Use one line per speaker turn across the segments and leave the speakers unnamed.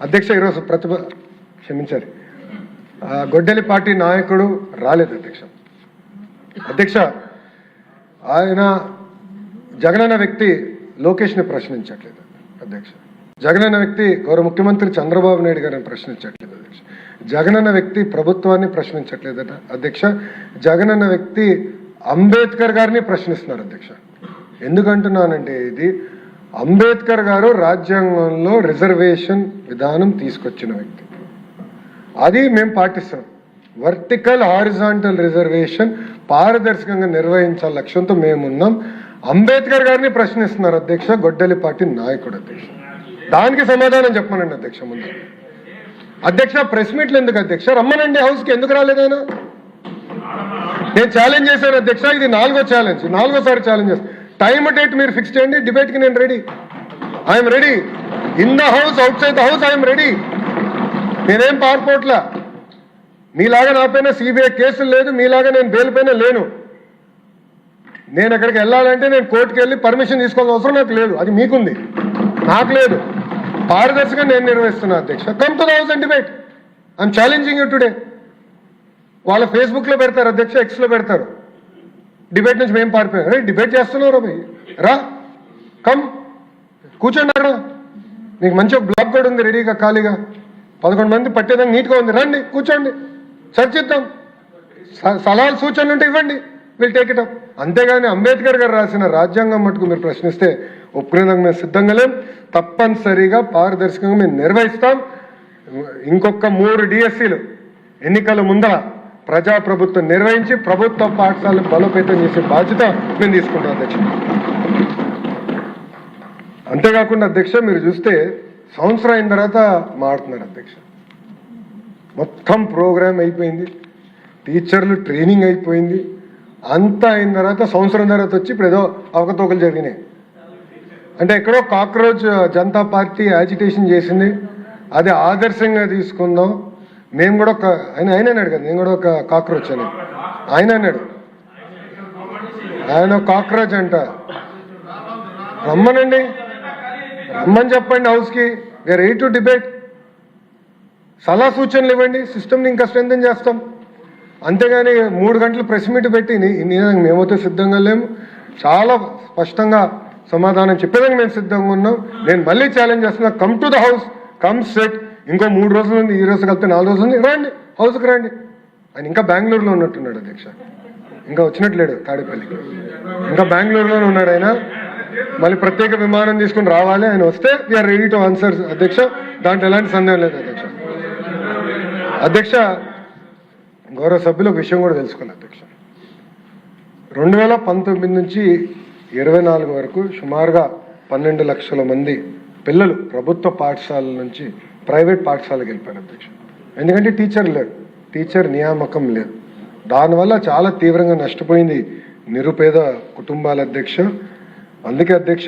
అధ్యక్ష ఈరోజు క్షమించారు గొడ్డలి పార్టీ నాయకుడు రాలేదు అధ్యక్ష ఆయన జగనన్న వ్యక్తి లోకేష్ని ప్రశ్నించట్లేదు అధ్యక్ష. జగనన్న వ్యక్తి గౌరవ ముఖ్యమంత్రి చంద్రబాబు నాయుడు గారిని ప్రశ్నించట్లేదు అధ్యక్ష. జగనన్న వ్యక్తి ప్రభుత్వాన్ని ప్రశ్నించట్లేదట అధ్యక్ష. జగనన్న వ్యక్తి అంబేద్కర్ గారిని ప్రశ్నిస్తున్నారు అధ్యక్ష. ఎందుకంటున్నానంటే ఇది అంబేద్కర్ గారు రాజ్యాంగంలో రిజర్వేషన్ విధానం తీసుకొచ్చిన వ్యక్తి, అది మేము పాటిస్తాం. వర్టికల్ హారిజాంటల్ రిజర్వేషన్ పారదర్శకంగా నిర్వహించాల లక్ష్యంతో మేమున్నాం. అంబేద్కర్ గారిని ప్రశ్నిస్తున్నారు అధ్యక్ష గొడ్డలి పార్టీ నాయకుడు అధ్యక్ష. దానికి సమాధానం చెప్పమనండి అధ్యక్ష. ముందు అధ్యక్ష ప్రెస్ మీట్లు ఎందుకు అధ్యక్ష? రమ్మనండి హౌస్కి, ఎందుకు రాలేదైనా? నేను ఛాలెంజ్ చేశాను అధ్యక్ష, ఇది 4గోసారి ఛాలెంజ్ చేస్తాను. టైమ్ డేట్ మీరు ఫిక్స్ చేయండి, డిబేట్కి నేను ready. I'm ready in the house, out side the house I'm ready. నేనేం పారిపోట్లా, మీలాగా నా పైన సిబిఐ కేసులు లేదు, మీలాగా నేను బెయిల్ పైన లేను. నేను అక్కడికి వెళ్ళాలంటే నేను కోర్టుకు వెళ్ళి పర్మిషన్ తీసుకోవాల్సిన అవసరం నాకు లేదు, అది మీకుంది, నాకు లేదు. పారదర్శకంగా నేను నిర్వహిస్తున్నా అధ్యక్ష. Come to the house and debate. I'm challenging you today. వాళ్ళ ఫేస్బుక్లో పెడతారు అధ్యక్ష, ఎక్స్లో పెడతారు, డిబేట్ నుంచి మేము పారిపోయాం. అరే డిబేట్ చేస్తున్నారు భయ్, రా కమ్ కూర్చోండి అక్కడ. నీకు మంచిగా బ్లాక్ కూడా ఉంది రెడీగా, ఖాళీగా 11 మంది పట్టేదానికి నీట్గా ఉంది, రండి కూర్చోండి, చర్చిద్దాం. సలహాలు సూచనలు ఉంటే ఇవ్వండి, విల్ టేక్ ఇట్ అప్. అంతేగాని అంబేద్కర్ గారు రాసిన రాజ్యాంగం మటుకు మీరు ప్రశ్నిస్తే ఒప్పుకునేందుకు మేము సిద్ధంగా లేం. తప్పనిసరిగా పారదర్శకంగా మేము నిర్వహిస్తాం. ఇంకొక 3 డిఎస్సీలు ఎన్నికల ముందర ప్రజాప్రభుత్వం నిర్వహించి ప్రభుత్వ పాఠశాలను బలోపేతం చేసే బాధ్యత మేము తీసుకుంటాం అధ్యక్ష. అంతేకాకుండా అధ్యక్ష మీరు చూస్తే సంవత్సరం అయిన తర్వాత మారుతున్నారు అధ్యక్ష. మొత్తం ప్రోగ్రామ్ అయిపోయింది, టీచర్లు ట్రైనింగ్ అయిపోయింది, అంతా అయిన తర్వాత సంవత్సరం తర్వాత వచ్చి ఇప్పుడు ఏదో అవకతవకలు జరిగినాయి. అంటే ఎక్కడో కాక్రోచ్ జనతా పార్టీ యాజిటేషన్ చేసింది, అది ఆదర్శంగా తీసుకుందాం. మేము కూడా ఆయన అన్నాడు కదా, నేను కూడా ఒక కాక్రోచ్ అని ఆయన అన్నాడు. ఆయన కాక్రోచ్ అంట. రమ్మనండి, రమ్మని చెప్పండి హౌస్కి, వీఆర్ రెడీ టు డిబేట్. సలహా సూచనలు ఇవ్వండి, సిస్టమ్ని ఇంకా స్ట్రెంథెన్ చేస్తాం. అంతేగాని 3 గంటలు ప్రెస్ మీట్ పెట్టి మేమైతే సిద్ధంగా లేము. చాలా స్పష్టంగా సమాధానం చెప్పేదానికి మేము సిద్ధంగా ఉన్నాం. నేను మళ్ళీ ఛాలెంజ్ చేస్తున్నా, come to the house, come set. ఇంకో 3 రోజులు ఉంది, ఈ రోజు కలిపితే 4 రోజులు ఉంది, రండి హౌస్కి రండి. ఆయన ఇంకా బెంగళూరులో ఉన్నట్టున్నాడు అధ్యక్ష, ఇంకా వచ్చినట్లేడు తాడేపల్లికి, ఇంకా బెంగళూరులోనే ఉన్నాడు ఆయన. మళ్ళీ ప్రత్యేక విమానం తీసుకుని రావాలి, ఆయన వస్తే వీఆర్ రెడీ టు ఆన్సర్ అధ్యక్ష. దాంట్లో ఎలాంటి సందేహం లేదు అధ్యక్ష. అధ్యక్ష గౌరవ సభ్యులు ఒక విషయం కూడా తెలుసుకోవాలి అధ్యక్ష. 2019 నుంచి 24 వరకు సుమారుగా 12 లక్షల మంది పిల్లలు ప్రభుత్వ పాఠశాలల నుంచి ప్రైవేట్ పాఠశాలకు వెళ్ళిపోయారు అధ్యక్ష. ఎందుకంటే టీచర్ లేరు, టీచర్ నియామకం లేదు. దానివల్ల చాలా తీవ్రంగా నష్టపోయింది నిరుపేద కుటుంబాల అధ్యక్ష. అందుకే అధ్యక్ష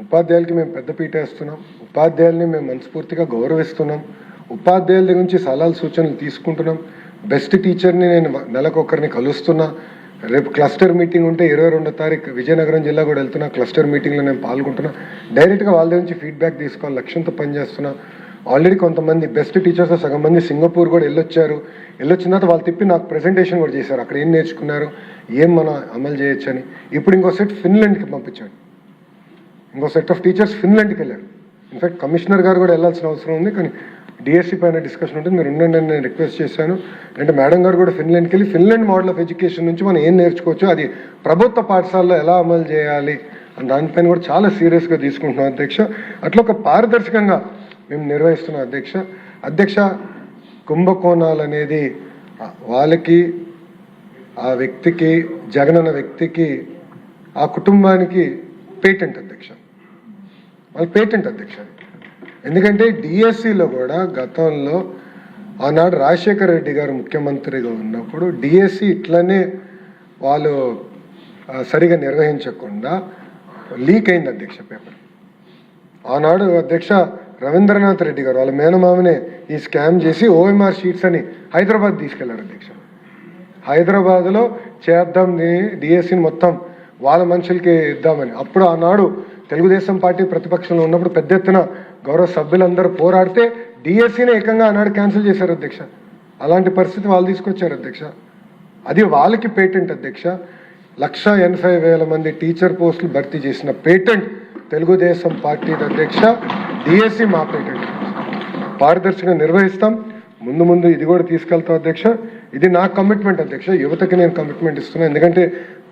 ఉపాధ్యాయులకి మేము పెద్దపీట వేస్తున్నాం, ఉపాధ్యాయుల్ని మేము మనస్ఫూర్తిగా గౌరవిస్తున్నాం, ఉపాధ్యాయుల దగ్గర నుంచి సలహాలు సూచనలు తీసుకుంటున్నాం. బెస్ట్ టీచర్ని నేను నెలకొకరిని కలుస్తున్నా. రేపు క్లస్టర్ మీటింగ్ ఉంటే 22వ తారీఖు విజయనగరం జిల్లా కూడా వెళ్తున్నా. క్లస్టర్ మీటింగ్లో నేను పాల్గొంటున్నా. డైరెక్ట్గా వాళ్ళ దగ్గర నుంచి ఫీడ్బ్యాక్ తీసుకోవాలి లక్ష్యంతో పనిచేస్తున్నా. ఆల్రెడీ కొంతమంది బెస్ట్ టీచర్స్ సగం మంది సింగపూర్ కూడా వెళ్ళొచ్చారు. వెళ్ళొచ్చిన తర్వాత వాళ్ళు తిప్పి నాకు ప్రెజెంటేషన్ కూడా చేశారు, అక్కడ ఏం నేర్చుకున్నారు, ఏం మనం అమలు చేయొచ్చు అని. ఇప్పుడు ఇంకో సెట్ ఫిన్లాండ్కి పంపించాడు, ఇంకో సెట్ ఆఫ్ టీచర్స్ ఫిన్లాండ్కి వెళ్ళారు. ఇన్ఫాక్ట్ కమిషనర్ గారు కూడా వెళ్ళాల్సిన అవసరం ఉంది, కానీ డిఎస్సీ పైన డిస్కషన్ ఉంటుంది, మీరు ఉండండి అని నేను రిక్వెస్ట్ చేశాను. అంటే మేడం గారు కూడా ఫిన్లాండ్కి వెళ్ళి ఫిన్లాండ్ మోడల్ ఆఫ్ ఎడ్యుకేషన్ నుంచి మనం ఏం నేర్చుకోవచ్చు, అది ప్రభుత్వ పాఠశాలలో ఎలా అమలు చేయాలి అని దానిపైన కూడా చాలా సీరియస్గా తీసుకుంటున్నాం అధ్యక్ష. అట్లా ఒక పారదర్శకంగా మేము నిర్వహిస్తున్నాం అధ్యక్ష. అధ్యక్ష కుంభకోణాలు అనేది వాళ్ళకి, ఆ వ్యక్తికి, జగనన్న వ్యక్తికి, ఆ కుటుంబానికి పేటెంట్ అధ్యక్ష, వాళ్ళ పేటెంట్ అధ్యక్ష. ఎందుకంటే డిఎస్సిలో కూడా గతంలో ఆనాడు రాజశేఖర రెడ్డి గారు ముఖ్యమంత్రిగా ఉన్నప్పుడు డిఎస్సి ఇట్లనే వాళ్ళు సరిగా నిర్వహించకుండా లీక్ అయింది అధ్యక్ష పేపర్. ఆనాడు అధ్యక్ష రవీంద్రనాథ్ రెడ్డి గారు వాళ్ళ మేనమామనే ఈ స్కామ్ చేసి ఓఎంఆర్ షీట్స్ అని హైదరాబాద్ తీసుకెళ్లారు అధ్యక్ష. హైదరాబాద్లో చేద్దాం డిఎస్సిని మొత్తం వాళ్ళ మనుషులకి ఇద్దామని. అప్పుడు ఆనాడు తెలుగుదేశం పార్టీ ప్రతిపక్షంలో ఉన్నప్పుడు పెద్ద ఎత్తున గౌరవ సభ్యులందరూ పోరాడితే డిఎస్సిని ఏకంగా ఆనాడు క్యాన్సిల్ చేశారు అధ్యక్ష. అలాంటి పరిస్థితి వాళ్ళు తీసుకొచ్చారు అధ్యక్ష. అది వాళ్ళకి పేటెంట్ అధ్యక్ష. 1,80,000 మంది టీచర్ పోస్టులు భర్తీ చేసిన పేటెంట్ తెలుగుదేశం పార్టీ అధ్యక్ష. డిఎస్సి మా పేటెంట్. పారదర్శకంగా నిర్వహిస్తాం. ముందు ఇది కూడా తీసుకెళ్తాం అధ్యక్ష. ఇది నా కమిట్మెంట్ అధ్యక్ష. యువతకి నేను కమిట్మెంట్ ఇస్తున్నా. ఎందుకంటే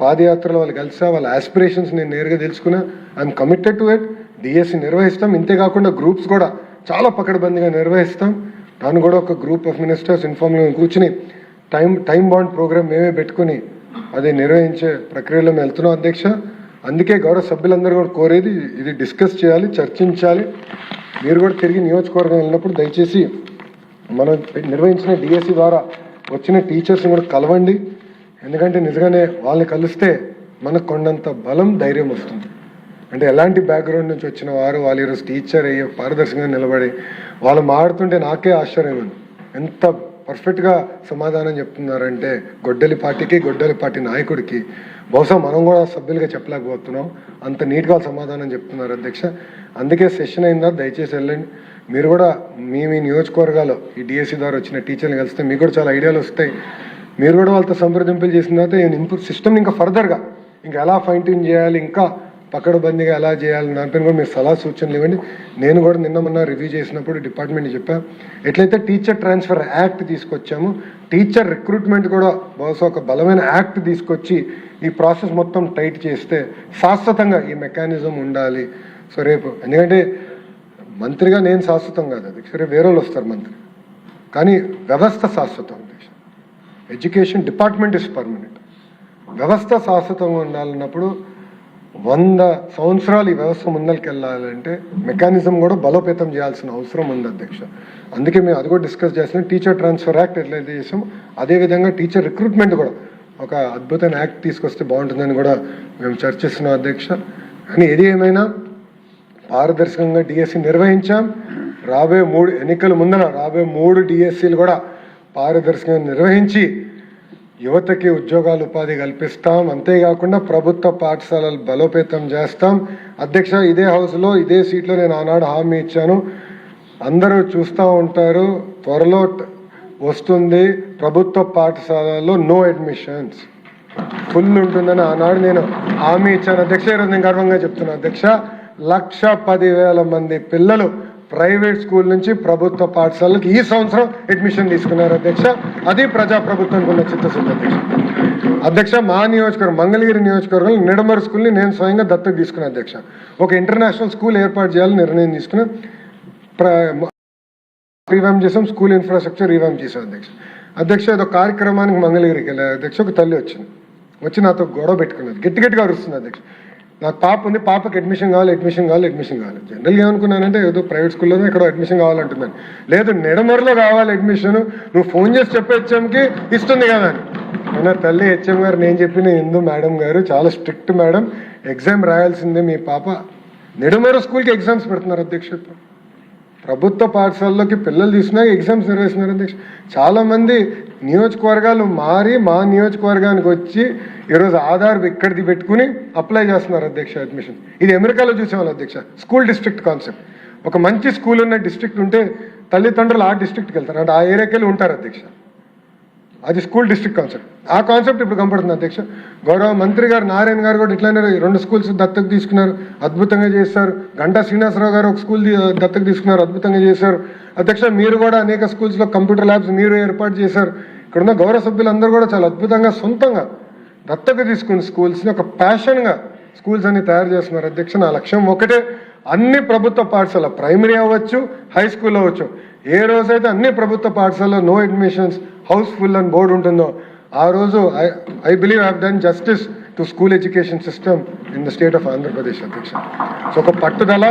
పాదయాత్రలో వాళ్ళు కలిసా, వాళ్ళ ఆస్పిరేషన్స్ నేను నేరుగా తెలుసుకున్నా. I'm committed to it. DSC నిర్వహిస్తాం. ఇంతేకాకుండా గ్రూప్స్ కూడా చాలా పకడ్బందీగా నిర్వహిస్తాం. దాన్ని కూడా ఒక గ్రూప్ ఆఫ్ మినిస్టర్స్ ఇన్ఫార్మ్గా కూర్చుని టైం బాండ్ ప్రోగ్రామ్ మేమే పెట్టుకుని అది నిర్వహించే ప్రక్రియలో మేము వెళ్తున్నాం అధ్యక్ష. అందుకే గౌరవ సభ్యులందరూ కూడా కోరేది ఇది డిస్కస్ చేయాలి, చర్చించాలి. మీరు కూడా తిరిగి నియోజకవర్గం వెళ్ళినప్పుడు దయచేసి మనం నిర్వహించిన డిఎస్సి ద్వారా వచ్చిన టీచర్స్ని కూడా కలవండి. ఎందుకంటే నిజంగానే వాళ్ళని కలిస్తే మనకు కొండంత బలం, ధైర్యం వస్తుంది. అంటే ఎలాంటి బ్యాక్గ్రౌండ్ నుంచి వచ్చిన వారు వాళ్ళు ఈరోజు టీచర్ అయ్యే పారదర్శకంగా నిలబడి వాళ్ళు మాడుతుంటే నాకే ఆశ్చర్యం ఉంది. ఎంత పర్ఫెక్ట్గా సమాధానం చెప్తున్నారంటే గొడ్డలి పార్టీ నాయకుడికి బహుశా మనం కూడా సభ్యులుగా చెప్పలేకపోతున్నాం. అంత నీట్గా సమాధానం చెప్తున్నారు అధ్యక్ష. అందుకే సెషన్ అయిందా దయచేసి వెళ్ళండి. మీరు కూడా మీ నియోజకవర్గాల్లో ఈ డిఎస్సి ద్వారా వచ్చిన టీచర్ని కలిస్తే మీకు కూడా చాలా ఐడియాలు వస్తాయి. మీరు కూడా వాళ్ళతో సంప్రదింపులు చేసిన తర్వాత సిస్టమ్ని ఇంకా ఫర్దర్గా ఇంకా ఎలా ఫైన్ ట్యూన్ చేయాలి, ఇంకా పకడ్బందీగా ఎలా చేయాలి దానిపైన కూడా మీరు సలహా సూచనలు ఇవ్వండి. నేను కూడా మొన్న రివ్యూ చేసినప్పుడు డిపార్ట్మెంట్ని చెప్పాను. ఎట్లయితే టీచర్ ట్రాన్స్ఫర్ యాక్ట్ తీసుకొచ్చాము, టీచర్ రిక్రూట్మెంట్ కూడా బహుశా ఒక బలమైన యాక్ట్ తీసుకొచ్చి ఈ ప్రాసెస్ మొత్తం టైట్ చేస్తే శాశ్వతంగా ఈ మెకానిజం ఉండాలి. సో రేపు ఎందుకంటే మంత్రిగా నేను శాశ్వతం కాదు అధ్యక్ష, రేపు వేరే వాళ్ళు వస్తారు మంత్రి, కానీ వ్యవస్థ శాశ్వతం అధ్యక్ష. Education department is permanent. వ్యవస్థ శాశ్వతంగా ఉండాలన్నప్పుడు 100 సంవత్సరాలు ఈ వ్యవస్థ ముందరికి వెళ్ళాలంటే మెకానిజం కూడా బలోపేతం చేయాల్సిన అవసరం ఉంది అధ్యక్ష. అందుకే మేము అది కూడా డిస్కస్ చేస్తున్నాం. టీచర్ ట్రాన్స్ఫర్ యాక్ట్ ఎట్లయితే చేసాం అదేవిధంగా టీచర్ రిక్రూట్మెంట్ కూడా ఒక అద్భుతమైన యాక్ట్ తీసుకొస్తే బాగుంటుందని కూడా మేము చర్చిస్తున్నాం అధ్యక్ష. కానీ ఏది ఏమైనా పారదర్శకంగా డిఎస్సి నిర్వహించాం. రాబోయే 3 ఎన్నికల ముందర రాబోయే 3 డిఎస్సీలు కూడా పారదర్శకంగా నిర్వహించి యువతకి ఉద్యోగాలు ఉపాధి కల్పిస్తాం. అంతేకాకుండా ప్రభుత్వ పాఠశాలలు బలోపేతం చేస్తాం అధ్యక్ష. ఇదే హౌస్లో ఇదే సీట్లో నేను ఆనాడు హామీ ఇచ్చాను. అందరూ చూస్తూ ఉంటారు, త్వరలో వస్తుంది ప్రభుత్వ పాఠశాలల్లో నో అడ్మిషన్స్, ఫుల్ ఉంటుందని ఆనాడు నేను హామీ ఇచ్చాను అధ్యక్ష. ఈరోజు నేను గర్వంగా చెప్తున్నాను అధ్యక్ష. 1,10,000 మంది పిల్లలు ప్రైవేట్ స్కూల్ నుంచి ప్రభుత్వ పాఠశాలలకు ఈ సంవత్సరం అడ్మిషన్ తీసుకున్నారు అధ్యక్ష. అది ప్రజాప్రభుత్వానికి ఉన్న చిత్తశుద్ధి అధ్యక్ష. మా నియోజకవర్గం మంగళగిరి నియోజకవర్గంలో నిడమర్ స్కూల్ని నేను స్వయంగా దత్తత తీసుకున్నాను అధ్యక్ష. ఒక ఇంటర్నేషనల్ స్కూల్ ఏర్పాటు చేయాలని నిర్ణయం తీసుకుని రీవ్యాంప్ చేసాం. స్కూల్ ఇన్ఫ్రాస్ట్రక్చర్ రీవ్యాంప్ చేసాం అధ్యక్ష. ఏదో కార్యక్రమానికి మంగళగిరికి వెళ్ళారు అధ్యక్ష. ఒక తల్లి వచ్చి నాతో గొడవ పెట్టుకున్నది, గట్టిగా అరుస్తుంది అధ్యక్ష. నాకు పాప ఉంది, పాపకి అడ్మిషన్ కావాలి. జనరల్గా ఏమనుకున్నానంటే ఏదో ప్రైవేట్ స్కూల్లోనే ఎక్కడో అడ్మిషన్ కావాలంటున్నాను. లేదు, నిడమర్లో కావాలి అడ్మిషన్, నువ్వు ఫోన్ చేసి చెప్పే హెచ్ఎంకి ఇస్తుంది కదా అని. అయినా తల్లి హెచ్ఎం గారు నేను చెప్పిన ఎందు మేడం గారు చాలా స్ట్రిక్ట్ మేడం, ఎగ్జామ్ రాయాల్సిందే మీ పాప. నిడమరు స్కూల్కి ఎగ్జామ్స్ పెడుతున్నారు అధ్యక్ష. ప్రభుత్వ పాఠశాలలోకి పిల్లలు తీసుకున్నా ఎగ్జామ్స్ నిర్వహిస్తున్నారు అధ్యక్ష. చాలామంది నియోజకవర్గాలు మారి మా నియోజకవర్గానికి వచ్చి ఈరోజు ఆధార్ ఇక్కడిది పెట్టుకుని అప్లై చేస్తున్నారు అధ్యక్ష అడ్మిషన్. ఇది అమెరికాలో చూసేవాళ్ళు అధ్యక్ష. School district concept. ఒక మంచి స్కూల్ ఉన్న డిస్ట్రిక్ట్ ఉంటే తల్లిదండ్రులు ఆ డిస్ట్రిక్ట్కి వెళ్తారు, అంటే ఆ ఏరియాకి వెళ్ళి ఉంటారు అధ్యక్ష. అది స్కూల్ డిస్ట్రిక్ట్ కాన్సెప్ట్. ఆ కాన్సెప్ట్ ఇప్పుడు కనపడుతుంది అధ్యక్ష. గౌరవ మంత్రి గారు నారాయణ గారు కూడా ఇట్లానే 2 స్కూల్స్ దత్తత తీసుకున్నారు, అద్భుతంగా చేస్తారు. గంటా శ్రీనివాసరావు గారు ఒక స్కూల్ దత్తత తీసుకున్నారు, అద్భుతంగా చేశారు అధ్యక్ష. మీరు కూడా అనేక స్కూల్స్లో కంప్యూటర్ ల్యాబ్స్ మీరు ఏర్పాటు చేశారు. ఇక్కడ ఉన్న గౌరవ సభ్యులందరూ కూడా చాలా అద్భుతంగా సొంతంగా దత్తత తీసుకుని స్కూల్స్ని ఒక ప్యాషన్గా స్కూల్స్ అన్ని తయారు చేస్తున్నారు అధ్యక్ష. నా లక్ష్యం ఒకటే, అన్ని ప్రభుత్వ పాఠశాల ప్రైమరీ అవ్వచ్చు, హై స్కూల్ అవ్వచ్చు, ఏ రోజైతే అన్ని ప్రభుత్వ పాఠశాలలో నో అడ్మిషన్స్ హౌస్ఫుల్ అని బోర్డు ఉంటుందో ఆ రోజు I believe have done justice to school education system in the state of Andhra Pradesh అధ్యక్ష. సో ఒక పట్టుదల,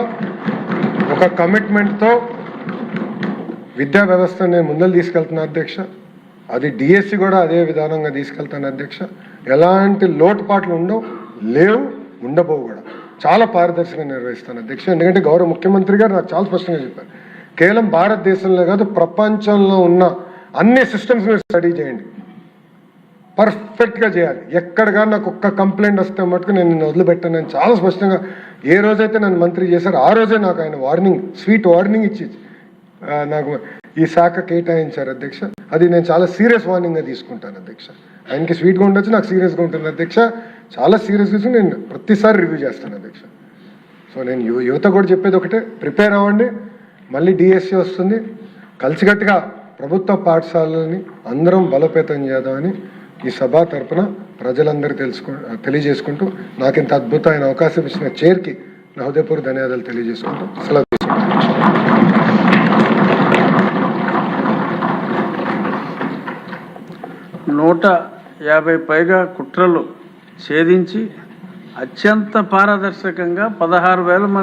ఒక కమిట్మెంట్తో విద్యా వ్యవస్థను నేను ముందలు తీసుకెళ్తున్నా అధ్యక్ష. అది డిఎస్సి కూడా అదే విధానంగా తీసుకెళ్తాను అధ్యక్ష. ఎలాంటి లోటుపాట్లు లేవు, ఉండబోవు కూడా. చాలా పారదర్శకంగా నిర్వహిస్తాను అధ్యక్ష. ఎందుకంటే గౌరవ ముఖ్యమంత్రి గారు నాకు చాలా స్పష్టంగా చెప్పారు, కేవలం భారతదేశంలో కాదు ప్రపంచంలో ఉన్న అన్ని సిస్టమ్స్ మీరు స్టడీ చేయండి, పర్ఫెక్ట్గా చేయాలి. ఎక్కడగా నాకు ఒక్క కంప్లైంట్ వస్తే మటుకు నేను వదిలిపెట్టాను. నేను చాలా స్పష్టంగా ఏ రోజైతే నన్ను మంత్రి చేశారో ఆ రోజే నాకు ఆయన వార్నింగ్, స్వీట్ వార్నింగ్ ఇచ్చి నాకు ఈ శాఖ కేటాయించారు అధ్యక్ష. అది నేను చాలా సీరియస్ వార్నింగ్గా తీసుకుంటాను అధ్యక్ష. ఆయనకి స్వీట్గా ఉండొచ్చు, నాకు సీరియస్గా ఉంటుంది అధ్యక్ష. చాలా సీరియస్గా నేను ప్రతిసారి రివ్యూ చేస్తాను అధ్యక్ష. సో నేను యువత కూడా చెప్పేది ఒకటే, ప్రిపేర్ అవ్వండి. మళ్ళీ డిఎస్సి వస్తుంది, కలిసికట్టుగా ప్రభుత్వ పాఠశాలని అందరం బలోపేతం చేద్దామని ఈ సభ తరపున ప్రజలందరూ తెలియజేసుకుంటూ నాకు ఇంత అద్భుతమైన అవకాశం ఇచ్చిన చైర్కి నా హృదయపూర్వక ధన్యవాదాలు తెలియజేసుకుంటూ సెలవు తీసుకుంటాను.
150 పైగా కుట్రలు ఛేదించి అత్యంత పారదర్శకంగా 16,000 మంది